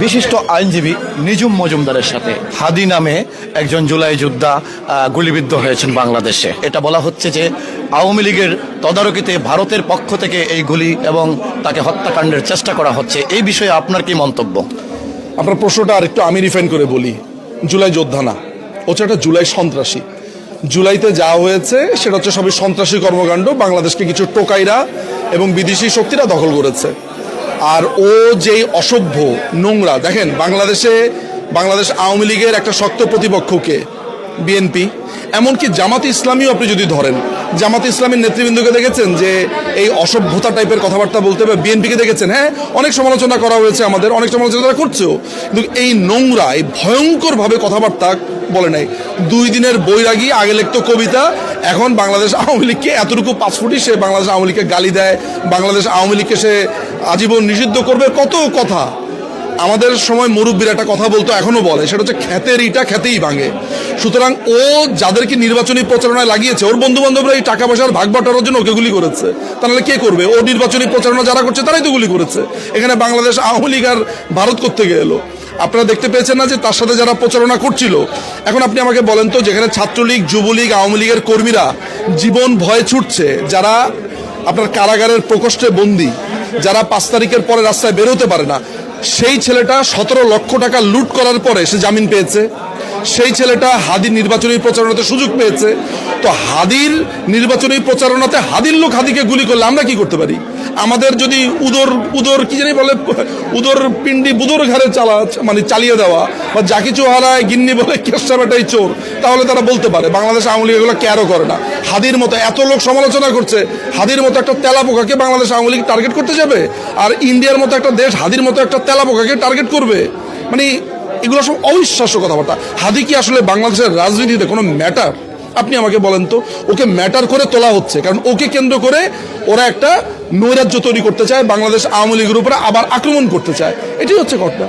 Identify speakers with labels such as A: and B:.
A: বিশিষ্ট আইনজীবী নিজুম মজুমদারের সাথে। হাদি নামে একজন জুলাই যোদ্ধা গুলিবিদ্ধ হয়েছেন বাংলাদেশে। এটা বলা হচ্ছে যে আওয়ামী লীগের তদারকিতে ভারতের পক্ষ থেকে এই গুলি এবং তাকে হত্যাকাণ্ডের চেষ্টা করা হচ্ছে। এই বিষয়ে আপনার কি মন্তব্য?
B: আপনার প্রশ্নটা আরেকটু আমি রিফাইন করে বলি। জুলাই যোদ্ধা না, হচ্ছে একটা জুলাই সন্ত্রাসী। জুলাইতে যা হয়েছে সেটা হচ্ছে সবই সন্ত্রাসী কর্মকাণ্ড। বাংলাদেশকে কিছু টোকাইরা এবং বিদেশি শক্তিরা দখল করেছে। আর ও যেই অসভ্য নোংরা, দেখেন বাংলাদেশ আওয়ামী লীগের একটা শক্ত প্রতিপক্ষকে বিএনপি, এমনকি জামাত ইসলামীও আপনি যদি ধরেন, জামাত ইসলামের নেতৃবৃন্দকে দেখেছেন যে এই অসভ্যতা টাইপের কথাবার্তা বলতে, বা বিএনপিকে দেখেছেন, হ্যাঁ অনেক সমালোচনা করা হয়েছে, আমাদের অনেক সমালোচনা তারা করছেও, কিন্তু এই নোংরা এই ভয়ঙ্করভাবে কথাবার্তা বলে নাই। 2 দিনের বৈরাগী, আগে লিখতো কবিতা, এখন বাংলাদেশ আওয়ামী লীগকে এতটুকু পাঁচফুটি সে বাংলাদেশ আওয়ামী লীগকে গালি দেয়, বাংলাদেশ আওয়ামী লীগকে সে আজীবন নিষিদ্ধ করবে, কত কথা। আমাদের সময় মুরব্বীরা একটা কথা বলতো, এখনো বলে, সেটা হচ্ছে খ্যাতের ইটা খ্যাতেই ভাঙে। সুতরাং ও যাদেরকে নির্বাচনী প্রচারণায় লাগিয়েছে, ওর বন্ধু বান্ধবরা এই টাকা পয়সার ভাগ বাটোয়ারার জন্য ওকে গুলি করেছে। তাহলে কে করবে? ও নির্বাচনী প্রচারণা যারা করছে তারাই তো গুলি করেছে। এখানে বাংলাদেশ আওয়ামী লীগ আর ভারত করতে গেল। আপনারা দেখতে পেয়েছেন না যে তার সাথে যারা প্রচারণা করছিল। এখন আপনি আমাকে বলেন তো, যেখানে ছাত্রলীগ, যুবলীগ, আওয়ামী লীগের কর্মীরা জীবন ভয়ে ছুটছে, যারা আপনার কারাগারের প্রকোষ্ঠে বন্দী, যারা 5 তারিখের পরে রাস্তায় বেরোতে পারে না, সেই ছেলেটা 17 লক্ষ টাকা লুট করার পরে সে জামিন পেয়েছে। সেই ছেলেটা হাদির নির্বাচনী প্রচারণাতে সুযোগ পেয়েছে। তো হাদির নির্বাচনী প্রচারণাতে হাদির লোক হাদিকে গুলি করলে আমরা কি করতে পারি? আমাদের যদি উদর কি জানি বলে, উদর পিন্ডি বুদর ঘরে চালিয়ে দেওয়া, বা যা কিছু হারায় গিন্নি বলে কেষ্টা বেটাই চোর, তাহলে তারা বলতে পারে। বাংলাদেশ আওয়ামী লীগ এগুলো কেয়ারও করে না। হাদির মতো এত লোক সমালোচনা করছে, হাদির মতো একটা তেলাপোকাকে বাংলাদেশ আওয়ামী লীগ টার্গেট করতে যাবে? আর ইন্ডিয়ার মতো একটা দেশ হাদির মতো একটা তেলাপোকাকে টার্গেট করবে? মানে এগুলো সব অবিশ্বাস্য কথাবার্তা। হাদি কি আসলে বাংলাদেশের রাজনীতিতে কোনো ম্যাটার? আপনি আমাকে বলেন তো। ওকে ম্যাটার করে তোলা হচ্ছে, কারণ ওকে কেন্দ্র করে ওরা একটা নৈরাজ্য তৈরি করতে চায়, বাংলাদেশ আওয়ামী লীগের উপরে আবার আক্রমণ করতে চায়। এটাই হচ্ছে ঘটনা।